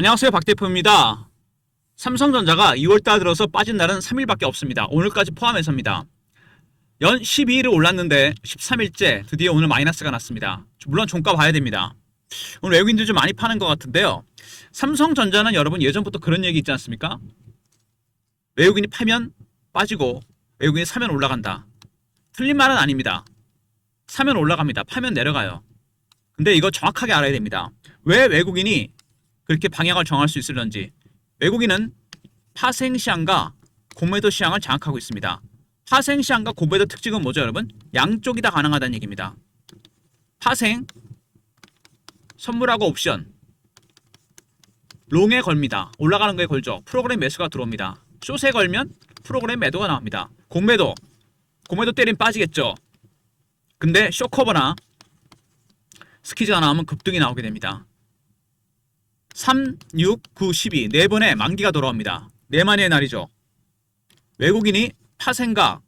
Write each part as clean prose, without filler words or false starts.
안녕하세요, 박 대표입니다. 삼성전자가 2월달 들어서 빠진 날은 3일밖에 없습니다. 오늘까지 포함해서입니다. 연 12일을 올랐는데 13일째 드디어 오늘 마이너스가 났습니다. 물론 종가 봐야 됩니다. 오늘 외국인들 좀 많이 파는 것 같은데요. 삼성전자는 여러분 예전부터 그런 얘기 있지 않습니까? 외국인이 파면 빠지고 외국인이 사면 올라간다. 틀린 말은 아닙니다. 사면 올라갑니다. 파면 내려가요. 근데 이거 정확하게 알아야 됩니다. 왜 외국인이 그렇게 방향을 정할 수 있을런지. 외국인은 파생시장과 공매도 시장을 장악하고 있습니다. 파생시장과 공매도 특징은 뭐죠, 여러분? 양쪽이 다 가능하다는 얘기입니다. 파생, 선물하고 옵션, 롱에 걸립니다. 올라가는 거에 걸죠. 프로그램 매수가 들어옵니다. 숏에 걸면 프로그램 매도가 나옵니다. 공매도 때리면 빠지겠죠. 근데 숏커버나 스키즈가 나오면 급등이 나오게 됩니다. 3, 6, 9, 12 4번의 만기가 돌아옵니다. 4만의 날이죠. 외국인이 파생과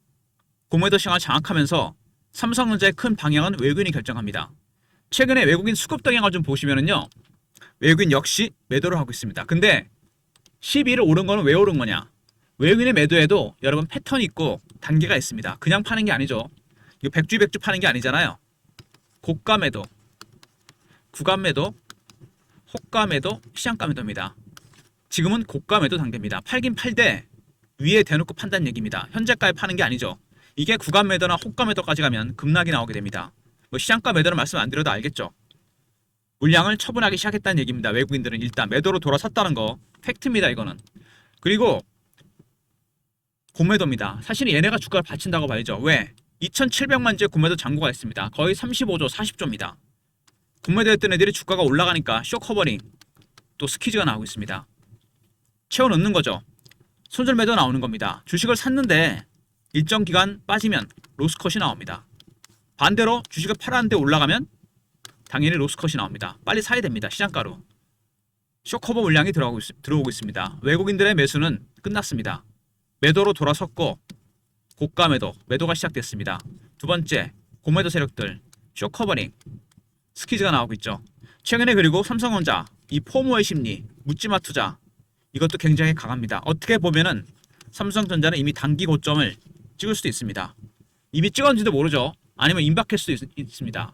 공매도 시장을 장악하면서 삼성전자의 큰 방향은 외국인이 결정합니다. 최근에 외국인 수급 동향을 좀 보시면은요. 외국인 역시 매도를 하고 있습니다. 근데 12를 오른 거는 왜 오른 거냐? 외국인의 매도에도 여러분 패턴이 있고 단계가 있습니다. 그냥 파는 게 아니죠. 이거 백주 파는 게 아니잖아요. 고가 매도, 구간 매도, 호가 매도, 시장가 매도입니다. 지금은 고가 매도 단계입니다. 팔긴 팔되 위에 대놓고 판다는 얘기입니다. 현재가에 파는 게 아니죠. 이게 구간 매도나 호가 매도까지 가면 급락이 나오게 됩니다. 뭐 시장가 매도는 말씀 안 드려도 알겠죠. 물량을 처분하기 시작했다는 얘기입니다. 외국인들은 일단 매도로 돌아섰다는 거 팩트입니다. 이거는. 그리고 공매도입니다. 사실은 얘네가 주가를 받친다고 봐야죠. 왜? 2,700만 주의 공매도 잔고가 있습니다. 거의 35조, 40조입니다. 공매도했던 애들이 주가가 올라가니까 쇼 커버링 또 스퀴즈가 나오고 있습니다. 채워 넣는 거죠. 손절 매도 나오는 겁니다. 주식을 샀는데 일정 기간 빠지면 로스컷이 나옵니다. 반대로 주식을 팔았는데 올라가면 당연히 로스컷이 나옵니다. 빨리 사야 됩니다. 시장가로. 쇼 커버 물량이 들어오고 있습니다. 외국인들의 매수는 끝났습니다. 매도로 돌아섰고 고가 매도가 시작됐습니다. 두 번째, 공매도 세력들 쇼 커버링 스퀴즈가 나오고 있죠. 최근에 그리고 삼성전자 이 포모의 심리, 묻지마 투자 이것도 굉장히 강합니다. 어떻게 보면은 삼성전자는 이미 단기 고점을 찍을 수도 있습니다. 이미 찍었는지도 모르죠. 아니면 임박할 수도 있습니다.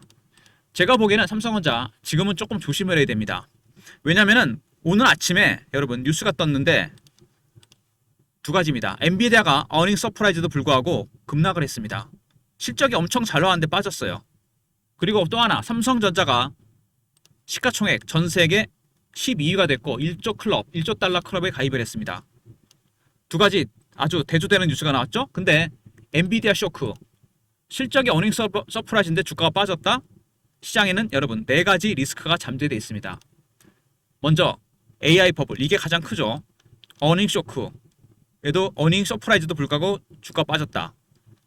제가 보기에는 삼성전자 지금은 조금 조심을 해야 됩니다. 왜냐면은 오늘 아침에 여러분 뉴스가 떴는데 두 가지입니다. 엔비디아가 어닝 서프라이즈도 불구하고 급락을 했습니다. 실적이 엄청 잘 나왔는데 빠졌어요. 그리고 또 하나 삼성전자가 시가총액 전 세계 12위가 됐고 1조 달러 클럽에 가입을 했습니다. 두 가지 아주 대조되는 뉴스가 나왔죠. 근데 엔비디아 쇼크 실적이 어닝 서프라이즈인데 주가가 빠졌다. 시장에는 여러분 네 가지 리스크가 잠재되어 있습니다. 먼저 AI 버블 이게 가장 크죠. 어닝 쇼크 얘도 어닝 서프라이즈도 불구하고 주가 빠졌다.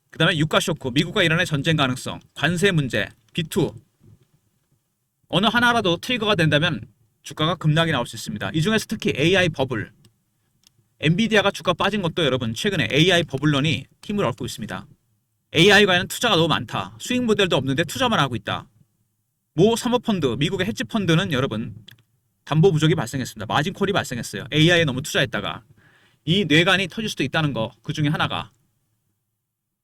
그 다음에 유가 쇼크 미국과 이란의 전쟁 가능성 관세 문제 B2 어느 하나라도 트리거가 된다면 주가가 급락이 나올 수 있습니다. 이 중에서 특히 AI 버블 엔비디아가 주가 빠진 것도 여러분 최근에 AI 버블론이 힘을 얻고 있습니다. AI과는 투자가 너무 많다. 수익 모델도 없는데 투자만 하고 있다. 모 사모펀드 미국의 헤지펀드는 여러분 담보 부족이 발생했습니다. 마진콜이 발생했어요. AI에 너무 투자했다가 이 뇌관이 터질 수도 있다는 거 그 중에 하나가.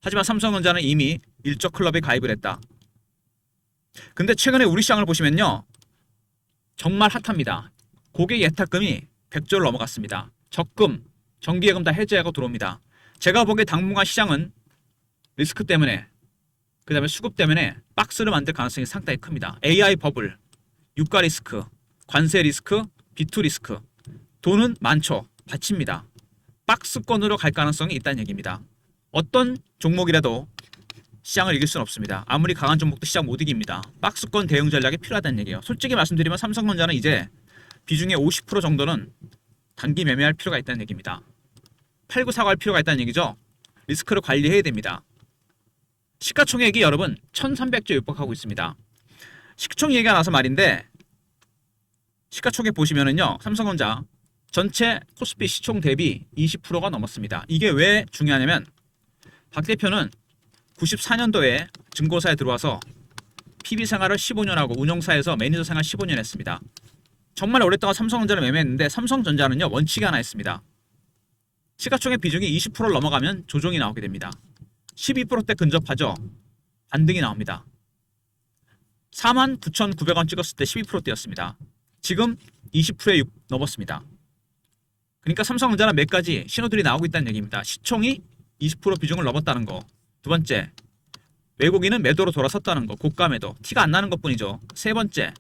하지만 삼성전자는 이미 1조 클럽에 가입을 했다. 근데 최근에 우리 시장을 보시면요. 정말 핫합니다. 고객 예탁금이 100조를 넘어갔습니다. 적금, 정기예금 다 해제하고 들어옵니다. 제가 보기에 당분간 시장은 리스크 때문에 그 다음에 수급 때문에 박스를 만들 가능성이 상당히 큽니다. AI 버블, 유가 리스크, 관세 리스크, B2 리스크 돈은 많죠. 받칩니다. 박스권으로 갈 가능성이 있다는 얘기입니다. 어떤 종목이라도 시장을 이길 수는 없습니다. 아무리 강한 종목도 시장 못 이깁니다. 박스권 대응 전략이 필요하다는 얘기예요. 솔직히 말씀드리면 삼성전자는 이제 비중의 50% 정도는 단기 매매할 필요가 있다는 얘기입니다. 팔고 사고 할 필요가 있다는 얘기죠. 리스크를 관리해야 됩니다. 시가총액이 여러분 1300조 육박하고 있습니다. 시총 얘기가 나서 말인데 시가총액 보시면은요. 삼성전자 전체 코스피 시총 대비 20%가 넘었습니다. 이게 왜 중요하냐면 박 대표는 94년도에 증거사에 들어와서 PB 생활을 15년 하고 운영사에서 매니저 생활 15년 했습니다. 정말 오랫동안 삼성전자를 매매했는데 삼성전자는요 원칙이 하나 있습니다. 시가총액 비중이 20%를 넘어가면 조정이 나오게 됩니다. 12%대 근접하죠. 반등이 나옵니다. 49,900원 찍었을 때 12%대였습니다. 지금 20%에 넘었습니다. 그러니까 삼성전자는 몇 가지 신호들이 나오고 있다는 얘기입니다. 시총이 20% 비중을 넘었다는 거. 두 번째, 외국인은 매도로 돌아섰다는 거. 고가 매도. 티가 안 나는 것뿐이죠. 세 번째,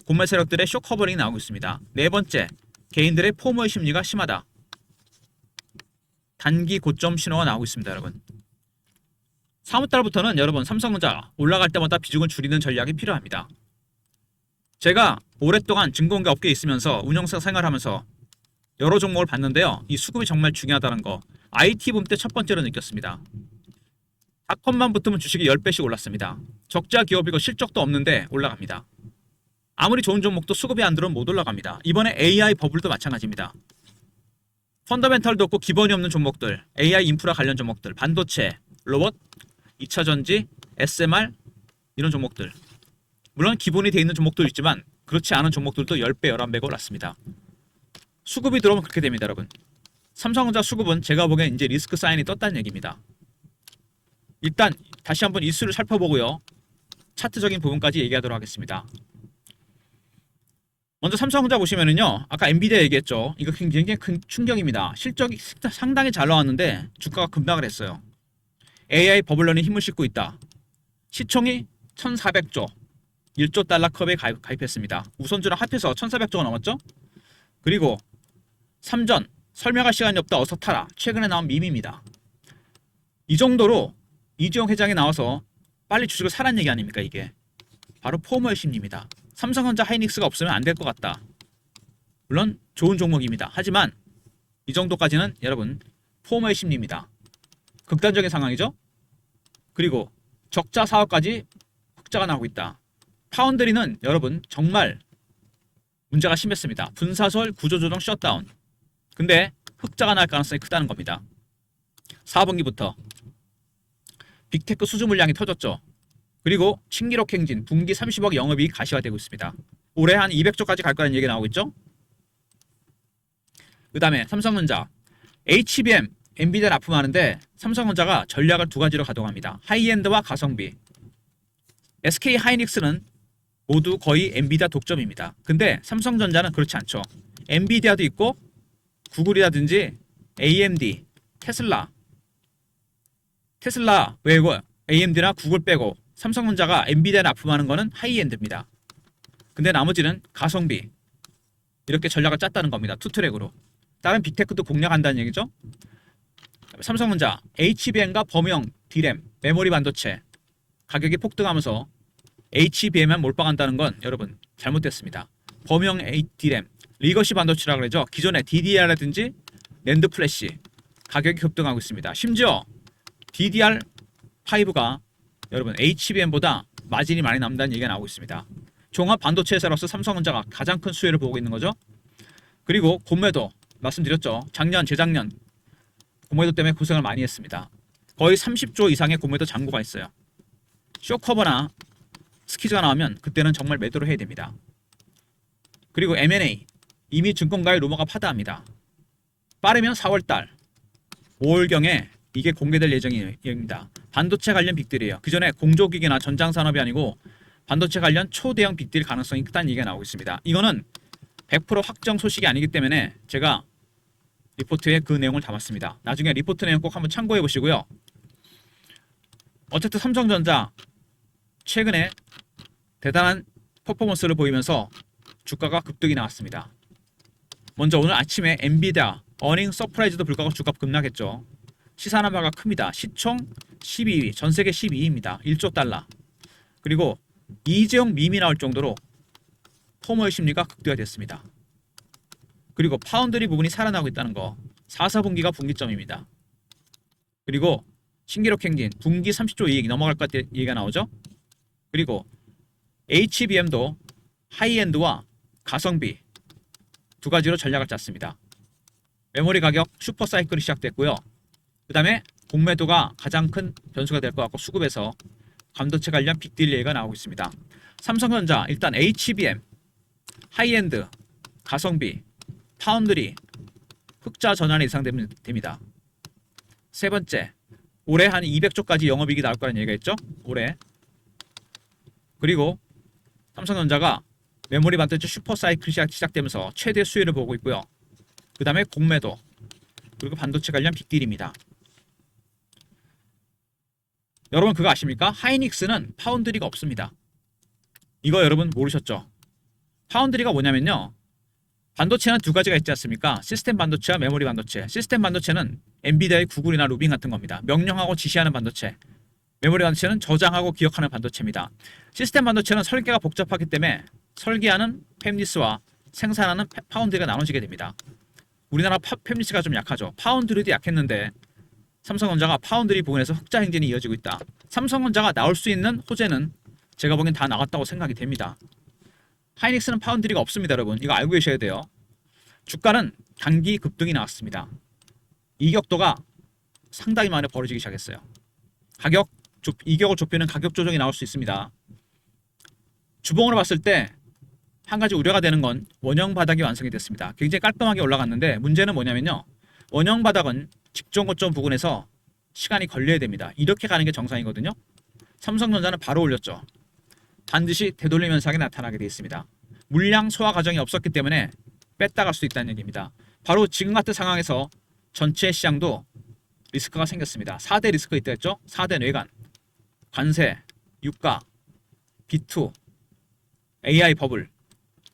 공매 세력들의 쇼 커버링이 나오고 있습니다. 네 번째, 개인들의 포모의 심리가 심하다. 단기 고점 신호가 나오고 있습니다, 여러분. 3월달부터는 여러분 삼성전자 올라갈 때마다 비중을 줄이는 전략이 필요합니다. 제가 오랫동안 증권가 업계에 있으면서 운영사 생활하면서 여러 종목을 봤는데요. 이 수급이 정말 중요하다는 거. IT 붐 때 첫 번째로 느꼈습니다. 닷컴만 붙으면 주식이 10배씩 올랐습니다. 적자 기업이고 실적도 없는데 올라갑니다. 아무리 좋은 종목도 수급이 안 들어오면 못 올라갑니다. 이번에 AI 버블도 마찬가지입니다. 펀더멘탈도 없고 기본이 없는 종목들, AI 인프라 관련 종목들, 반도체, 로봇, 2차전지, SMR 이런 종목들. 물론 기본이 돼 있는 종목도 있지만 그렇지 않은 종목들도 10배, 11배가 올랐습니다. 수급이 들어오면 그렇게 됩니다, 여러분. 삼성전자 수급은 제가 보기엔 이제 리스크 사인이 떴다는 얘기입니다. 일단 다시 한번 이슈를 살펴보고요. 차트적인 부분까지 얘기하도록 하겠습니다. 먼저 삼성전자 보시면은요. 아까 엔비디아 얘기했죠. 이거 굉장히 큰 충격입니다. 실적이 상당히 잘 나왔는데 주가가 급락을 했어요. AI 버블런이 힘을 싣고 있다. 시총이 1,400조, 1조 달러 컵에 가입했습니다. 우선주랑 합해서 1,400조가 넘었죠? 그리고 삼전, 설명할 시간이 없다 어서 타라. 최근에 나온 밈입니다. 이 정도로 이재용 회장이 나와서 빨리 주식을 사라는 얘기 아닙니까 이게. 바로 포모의 심리입니다. 삼성전자 하이닉스가 없으면 안 될 것 같다. 물론 좋은 종목입니다. 하지만 이 정도까지는 여러분 포모의 심리입니다. 극단적인 상황이죠. 그리고 적자 사업까지 흑자가 나오고 있다. 파운드리는 여러분 정말 문제가 심했습니다. 분사설 구조조정 셧다운. 근데 흑자가 날 가능성이 크다는 겁니다. 4분기부터 빅테크 수주 물량이 터졌죠. 그리고 신기록 행진 분기 30억 영업이익 가시화되고 있습니다. 올해 한 200조까지 갈 거라는 얘기 나오고 있죠. 그 다음에 삼성전자 HBM 엔비디아 납품하는데 삼성전자가 전략을 두 가지로 가동합니다. 하이엔드와 가성비. SK 하이닉스는 모두 거의 엔비디아 독점입니다. 근데 삼성전자는 그렇지 않죠. 엔비디아도 있고 구글이라든지 AMD, 테슬라 외고 AMD나 구글 빼고 삼성전자가 엔비디아 납품하는 거는 하이엔드입니다. 근데 나머지는 가성비 이렇게 전략을 짰다는 겁니다. 투트랙으로. 다른 빅테크도 공략한다는 얘기죠. 삼성전자 HBM과 범용 D램, 메모리 반도체 가격이 폭등하면서 HBM만 몰빵한다는 건 여러분 잘못됐습니다. 범용 D램, 리거시 반도체라고 그러죠. 기존의 DDR라든지 낸드 플래시 가격이 급등하고 있습니다. 심지어 DDR5가 여러분 HBM보다 마진이 많이 남다는 얘기가 나오고 있습니다. 종합 반도체 회사로서 삼성전자가 가장 큰 수혜를 보고 있는 거죠. 그리고 공매도 말씀드렸죠. 작년, 재작년 공매도 때문에 고생을 많이 했습니다. 거의 30조 이상의 공매도 잔고가 있어요. 쇼커버나 스키즈가 나오면 그때는 정말 매도를 해야 됩니다. 그리고 M&A 이미 증권가의 루머가 파다합니다. 빠르면 4월달 5월경에 이게 공개될 예정입니다. 반도체 관련 빅딜이에요. 그 전에 공조기기나 전장산업이 아니고 반도체 관련 초대형 빅딜 가능성이 크다는 얘기가 나오고 있습니다. 이거는 100% 확정 소식이 아니기 때문에 제가 리포트에 그 내용을 담았습니다. 나중에 리포트 내용 꼭 한번 참고해 보시고요. 어쨌든 삼성전자 최근에 대단한 퍼포먼스를 보이면서 주가가 급등이 나왔습니다. 먼저 오늘 아침에 엔비디아 어닝 서프라이즈도 불구하고 주가 급락했죠. 시사하는 바가 큽니다. 시총 12위, 전세계 12위입니다. 1조 달러. 그리고 이재용 밈이 나올 정도로 포모의 심리가 극대화됐습니다. 그리고 파운드리 부분이 살아나고 있다는 거. 4, 4분기가 분기점입니다. 그리고 신기록 행진 분기 30조 이익 넘어갈 것 같은 얘기가 나오죠. 그리고 HBM도 하이엔드와 가성비 두 가지로 전략을 짰습니다. 메모리 가격 슈퍼 사이클이 시작됐고요. 그 다음에 공매도가 가장 큰 변수가 될 것 같고 수급에서 반도체 관련 빅딜 얘기가 나오고 있습니다. 삼성전자 일단 HBM 하이엔드, 가성비, 파운드리, 흑자 전환이 예상됩니다. 세 번째, 올해 한 200조까지 영업이익이 나올 거라는 얘기가 있죠. 올해. 그리고 삼성전자가 메모리 반도체 슈퍼사이클이 시작되면서 최대 수혜를 보고 있고요. 그 다음에 공매도, 그리고 반도체 관련 빅딜입니다. 여러분 그거 아십니까? 하이닉스는 파운드리가 없습니다. 이거 여러분 모르셨죠? 파운드리가 뭐냐면요, 반도체는 두 가지가 있지 않습니까? 시스템 반도체와 메모리 반도체. 시스템 반도체는 엔비디아의 구글이나 루빈 같은 겁니다. 명령하고 지시하는 반도체. 메모리 반도체는 저장하고 기억하는 반도체입니다. 시스템 반도체는 설계가 복잡하기 때문에 설계하는 팹리스와 생산하는 파운드리가 나눠지게 됩니다. 우리나라 팹리스가 좀 약하죠. 파운드리도 약했는데 삼성전자가 파운드리 부분에서 흑자 행진이 이어지고 있다. 삼성전자가 나올 수 있는 호재는 제가 보기엔 다 나갔다고 생각이 됩니다. 하이닉스는 파운드리가 없습니다, 여러분. 이거 알고 계셔야 돼요. 주가는 단기 급등이 나왔습니다. 이격도가 상당히 많이 벌어지기 시작했어요. 이격을 좁히는 가격 조정이 나올 수 있습니다. 주봉으로 봤을 때 한 가지 우려가 되는 건 원형 바닥이 완성이 됐습니다. 굉장히 깔끔하게 올라갔는데 문제는 뭐냐면요, 원형 바닥은 직전 고점 부근에서 시간이 걸려야 됩니다. 이렇게 가는 게 정상이거든요. 삼성전자는 바로 올렸죠. 반드시 되돌림 현상이 나타나게 되어 있습니다. 물량 소화 과정이 없었기 때문에 뺐다 갈 수 있다는 얘기입니다. 바로 지금 같은 상황에서 전체 시장도 리스크가 생겼습니다. 4대 리스크가 있다 했죠. 4대 뇌관, 관세, 유가, B2, AI 버블.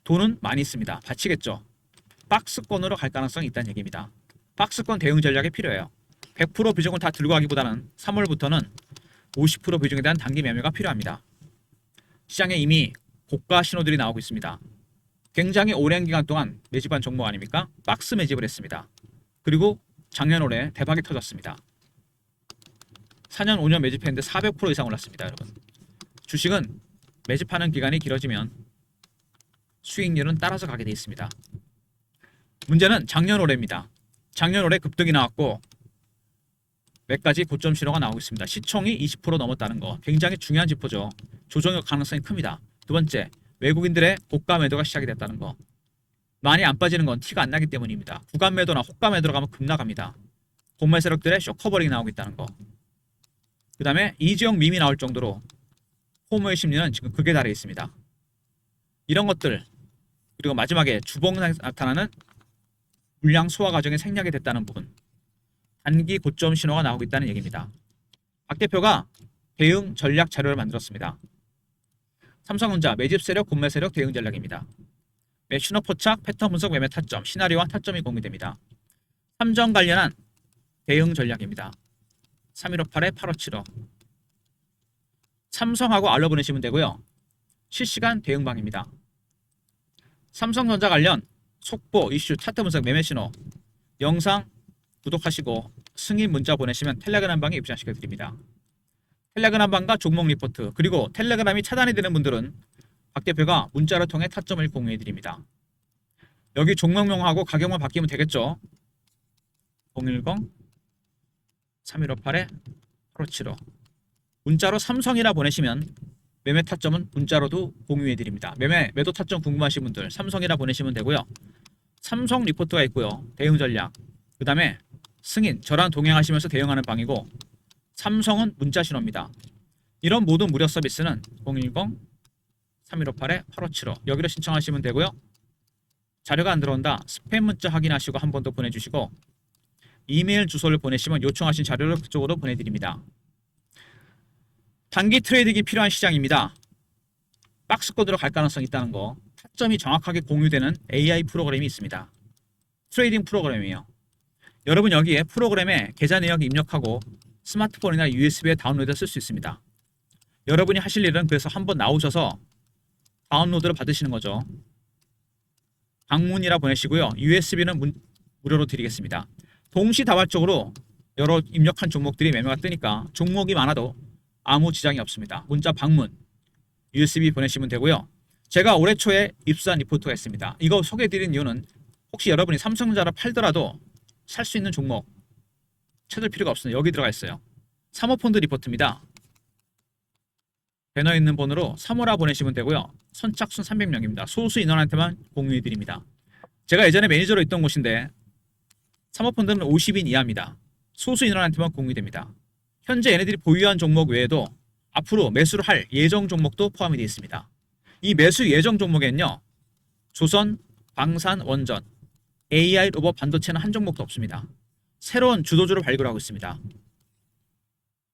돈은 많이 있습니다. 받치겠죠. 박스권으로 갈 가능성이 있다는 얘기입니다. 박스권 대응 전략이 필요해요. 100% 비중을 다 들고 가기보다는 3월부터는 50% 비중에 대한 단기 매매가 필요합니다. 시장에 이미 고가 신호들이 나오고 있습니다. 굉장히 오랜 기간 동안 매집한 종목 아닙니까? 박스 매집을 했습니다. 그리고 작년 올해 대박이 터졌습니다. 4년 5년 매집했는데 400% 이상 올랐습니다, 여러분. 주식은 매집하는 기간이 길어지면 수익률은 따라서 가게 되어 있습니다. 문제는 작년 올해입니다. 작년 올해 급등이 나왔고 몇 가지 고점 신호가 나오고 있습니다. 시총이 20% 넘었다는 거 굉장히 중요한 지표죠. 조정의 가능성이 큽니다. 두 번째, 외국인들의 고가 매도가 시작이 됐다는 거. 많이 안 빠지는 건 티가 안 나기 때문입니다. 구간 매도나 호가 매도로 가면 급 나갑니다. 공매 세력들의 쇼커버링이 나오고 있다는 거. 그 다음에 이재용 밈이 나올 정도로 호모의 심리는 지금 극에 달해 있습니다. 이런 것들, 그리고 마지막에 주봉에 나타나는 물량 소화 과정이 생략이 됐다는 부분, 단기 고점 신호가 나오고 있다는 얘기입니다. 박 대표가 대응 전략 자료를 만들었습니다. 삼성전자 매집 세력, 공매 세력 대응 전략입니다. 신호 포착, 패턴 분석, 매매 타점, 시나리오와 타점이 공개됩니다. 삼정 관련한 대응 전략입니다. 3158에 8575. 삼성하고 알로 보내시면 되고요. 실시간 대응방입니다. 삼성전자 관련 속보, 이슈, 차트 분석, 매매 신호 영상 구독하시고 승인 문자 보내시면 텔레그램 방에 입장시켜 드립니다. 텔레그램 방과 종목 리포트, 그리고 텔레그램이 차단이 되는 분들은 박 대표가 문자를 통해 타점을 공유해 드립니다. 여기 종목명하고 가격만 바뀌면 되겠죠. 010-3158-8575 문자로 삼성이라 보내시면 매매 타점은 문자로도 공유해 드립니다. 매도 타점 궁금하신 분들 삼성이라 보내시면 되고요. 삼성 리포트가 있고요. 대응 전략, 그 다음에 승인, 저랑 동행하시면서 대응하는 방이고, 삼성은 문자 신호입니다. 이런 모든 무료 서비스는 010-3158-8575 여기로 신청하시면 되고요. 자료가 안 들어온다, 스팸 문자 확인하시고 한 번 더 보내주시고, 이메일 주소를 보내시면 요청하신 자료를 그쪽으로 보내드립니다. 단기 트레이딩이 필요한 시장입니다. 박스권으로 갈 가능성이 있다는 거, 타점이 정확하게 공유되는 AI 프로그램이 있습니다. 트레이딩 프로그램이에요. 여러분 여기에 프로그램에 계좌 내역 입력하고 스마트폰이나 USB에 다운로드 쓸 수 있습니다. 여러분이 하실 일은 그래서 한번 나오셔서 다운로드를 받으시는 거죠. 방문이라 보내시고요. USB는 무료로 드리겠습니다. 동시다발적으로 여러 입력한 종목들이 매매가 뜨니까 종목이 많아도 아무 지장이 없습니다. 문자 방문, USB 보내시면 되고요. 제가 올해 초에 입수한 리포트가 있습니다. 이거 소개해드린 이유는 혹시 여러분이 삼성전자를 팔더라도 살 수 있는 종목 찾을 필요가 없습니다. 여기 들어가 있어요. 사모펀드 리포트입니다. 배너 있는 번호로 3호라 보내시면 되고요. 선착순 300명입니다. 소수 인원한테만 공유해드립니다. 제가 예전에 매니저로 있던 곳인데 사모펀드는 50인 이하입니다. 소수 인원한테만 공유됩니다. 현재 얘네들이 보유한 종목 외에도 앞으로 매수를 할 예정 종목도 포함이 되어 있습니다. 이 매수 예정 종목에는요. 조선, 방산, 원전, AI, 로봇, 반도체는 한 종목도 없습니다. 새로운 주도주를 발굴하고 있습니다.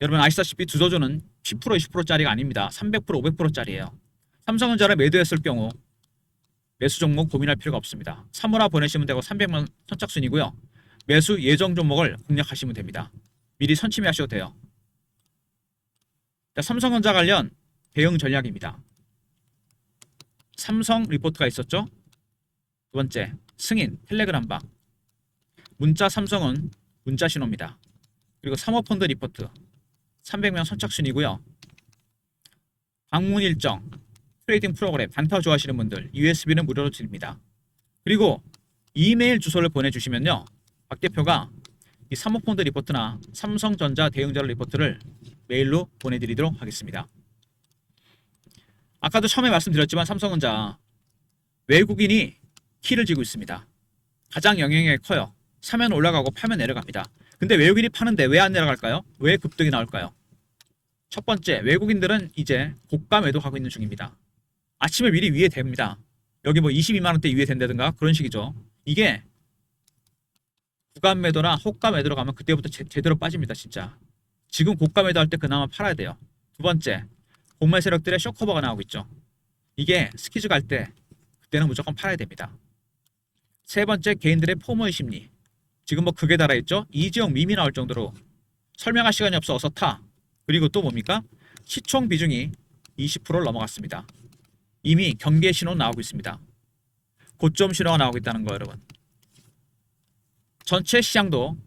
여러분 아시다시피 주도주는 10% 20%짜리가 아닙니다. 300% 500%짜리예요. 삼성전자를 매도했을 경우 매수 종목 고민할 필요가 없습니다. 3호라 보내시면 되고 300만 선착순이고요. 매수 예정 종목을 공략하시면 됩니다. 미리 선침해하셔도 돼요. 자, 삼성전자 관련 대응 전략입니다. 삼성 리포트가 있었죠. 두 번째 승인 텔레그램방. 문자 삼성은 문자 신호입니다. 그리고 사모펀드 리포트 300명 선착순이고요. 방문 일정, 트레이딩 프로그램, 단타 좋아하시는 분들 USB는 무료로 드립니다. 그리고 이메일 주소를 보내주시면요. 박 대표가 이 사모펀드 리포트나 삼성전자 대응자료 리포트를 메일로 보내드리도록 하겠습니다. 아까도 처음에 말씀드렸지만 삼성전자 외국인이 키를 쥐고 있습니다. 가장 영향력이 커요. 사면 올라가고 파면 내려갑니다. 근데 외국인이 파는데 왜 안 내려갈까요? 왜 급등이 나올까요? 첫 번째, 외국인들은 이제 고가 매도하고 있는 중입니다. 아침에 미리 위에 됩니다. 여기 뭐 22만원대 위에 된다든가 그런 식이죠. 이게 구간 매도나 호가 매도로 가면 그때부터 제대로 빠집니다. 진짜. 지금 고가 매도할 때 그나마 팔아야 돼요. 두 번째, 공매 세력들의 쇼커버가 나오고 있죠. 이게 스키즈 갈 때 그때는 무조건 팔아야 됩니다. 세 번째, 개인들의 포모의 심리. 지금 뭐 극에 달아있죠. 이지영 밈이 나올 정도로 설명할 시간이 없어 어서 타. 그리고 또 뭡니까? 시총 비중이 20%를 넘어갔습니다. 이미 경계 신호 나오고 있습니다. 고점 신호가 나오고 있다는 거 여러분. 전체 시장도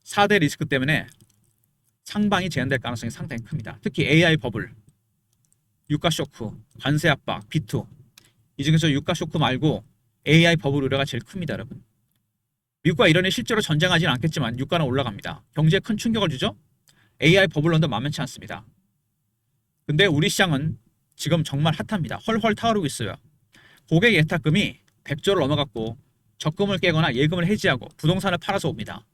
4대 리스크 때문에 상방이 제한될 가능성이 상당히 큽니다. 특히 AI 버블, 유가 쇼크, 관세 압박, B2. 이 중에서 유가 쇼크 말고 AI 버블 우려가 제일 큽니다, 여러분. 미국과 이란이 실제로 전쟁하지는 않겠지만 유가는 올라갑니다. 경제에 큰 충격을 주죠? AI 버블론도 만만치 않습니다. 근데 우리 시장은 지금 정말 핫합니다. 헐헐 타오르고 있어요. 고객 예탁금이 100조를 넘어갔고 적금을 깨거나 예금을 해지하고 부동산을 팔아서 옵니다.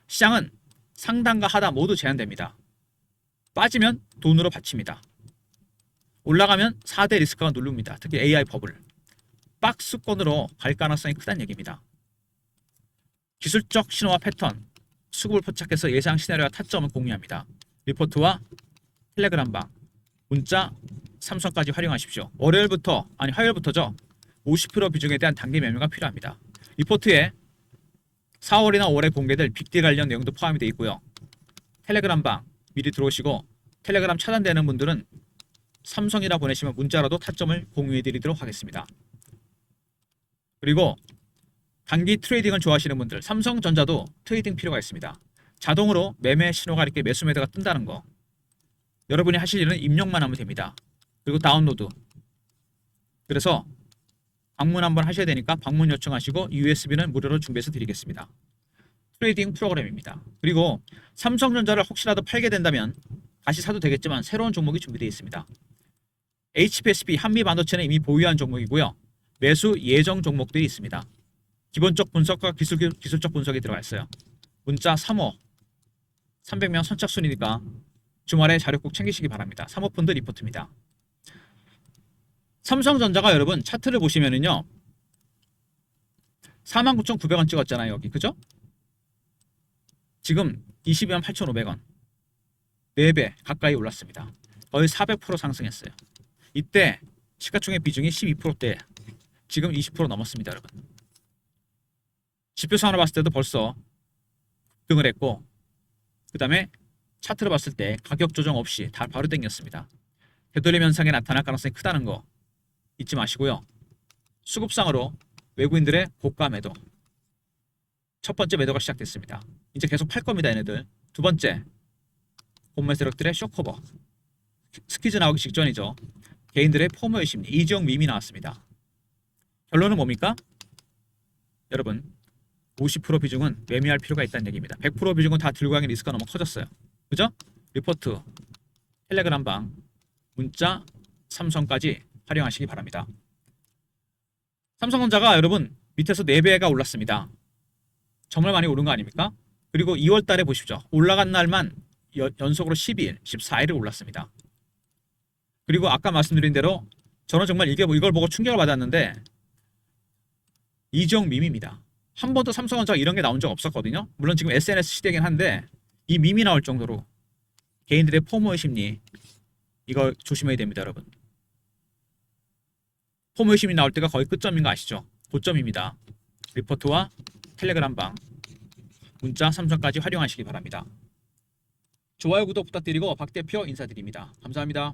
시장은 상단과 하단 모두 제한됩니다. 빠지면 돈으로 받칩니다. 올라가면 4대 리스크가 누릅니다. 특히 AI 버블. 박스권으로 갈 가능성이 크다는 얘기입니다. 기술적 신호와 패턴, 수급을 포착해서 예상 시나리오와 타점을 공유합니다. 리포트와 텔레그램방, 문자, 삼성까지 활용하십시오. 화요일부터죠. 50% 비중에 대한 단기 매매가 필요합니다. 리포트에 4월이나 5월에 공개될 빅딜 관련 내용도 포함이 되어 있고요. 텔레그램방 미리 들어오시고 텔레그램 차단되는 분들은 삼성이라 보내시면 문자라도 타점을 공유해 드리도록 하겠습니다. 그리고 단기 트레이딩을 좋아하시는 분들 삼성전자도 트레이딩 필요가 있습니다. 자동으로 매매 신호가 이렇게 매수 매도가 뜬다는 거. 여러분이 하실 일은 입력만 하면 됩니다. 그리고 다운로드. 그래서 방문 한번 하셔야 되니까 방문 요청하시고 USB는 무료로 준비해서 드리겠습니다. 트레이딩 프로그램입니다. 그리고 삼성전자를 혹시라도 팔게 된다면 다시 사도 되겠지만 새로운 종목이 준비되어 있습니다. HPSP 한미반도체는 이미 보유한 종목이고요. 매수 예정 종목들이 있습니다. 기본적 분석과 기술적 분석이 들어가 있어요. 문자 3호 300명 선착순이니까 주말에 자료 꼭 챙기시기 바랍니다. 사모펀드 리포트입니다. 삼성전자가 여러분 차트를 보시면은요 49,900원 찍었잖아요. 여기 그죠? 지금 22만 8,500원 4배 가까이 올랐습니다. 거의 400% 상승했어요. 이때 시가총액 비중이 12%대 지금 20% 넘었습니다. 여러분 지표상으로 봤을 때도 벌써 급등을 했고 그 다음에 차트를 봤을 때 가격 조정 없이 다 바로 땡겼습니다. 되돌림 현상이 나타날 가능성이 크다는 거 잊지 마시고요. 수급상으로 외국인들의 고가 매도 첫 번째 매도가 시작됐습니다. 이제 계속 팔 겁니다. 얘네들. 두 번째 공매 세력들의 쇼커버 스키즈 나오기 직전이죠. 개인들의 포모의 심리 이지영 밈이 나왔습니다. 결론은 뭡니까? 여러분 50% 비중은 매매할 필요가 있다는 얘기입니다. 100% 비중은 다 들고 가기 리스크가 너무 커졌어요. 그죠? 리포트, 텔레그램방, 문자, 삼성까지 활용하시기 바랍니다. 삼성전자가 여러분 밑에서 4배가 올랐습니다. 정말 많이 오른 거 아닙니까? 그리고 2월 달에 보십시오. 올라간 날만 연속으로 12일, 14일을 올랐습니다. 그리고 아까 말씀드린 대로 저는 정말 이걸 보고 충격을 받았는데 이지영 밈입니다. 한 번도 삼성전자가 이런 게 나온 적 없었거든요. 물론 지금 SNS 시대긴 한데 이 밈이 나올 정도로 개인들의 포모의 심리 이거 조심해야 됩니다, 여러분. 포모의 심리 나올 때가 거의 끝점인 거 아시죠? 고점입니다. 리포트와 텔레그램 방, 문자, 삼성까지 활용하시기 바랍니다. 좋아요, 구독 부탁드리고 박 대표 인사드립니다. 감사합니다.